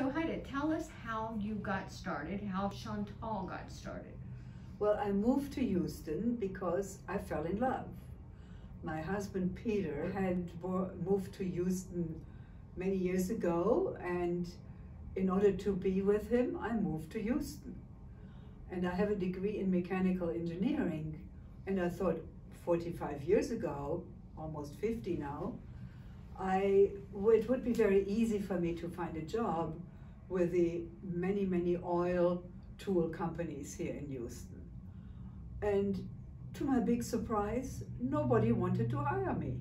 So Heide, tell us how you got started, how Chantal got started. Well, I moved to Houston because I fell in love. My husband Peter had moved to Houston many years ago, and in order to be with him, I moved to Houston. And I have a degree in mechanical engineering, and I thought 45 years ago, almost 50 now, it would be very easy for me to find a job with the many oil tool companies here in Houston. And to my big surprise, nobody wanted to hire me.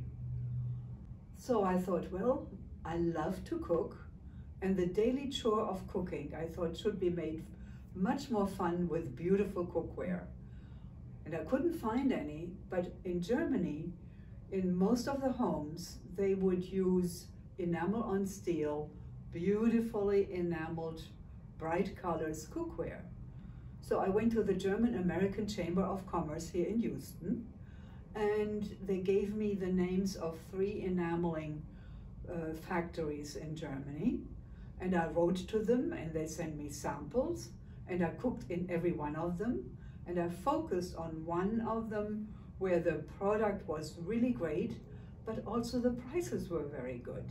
So I thought, well, I love to cook, and the daily chore of cooking I thought should be made much more fun with beautiful cookware. And I couldn't find any, but in Germany, in most of the homes, they would use enamel on steel, beautifully enameled, bright colors cookware. So I went to the German-American Chamber of Commerce here in Houston, and they gave me the names of 3 enameling factories in Germany. And I wrote to them, and they sent me samples, and I cooked in every one of them. And I focused on one of them where the product was really great, but also the prices were very good.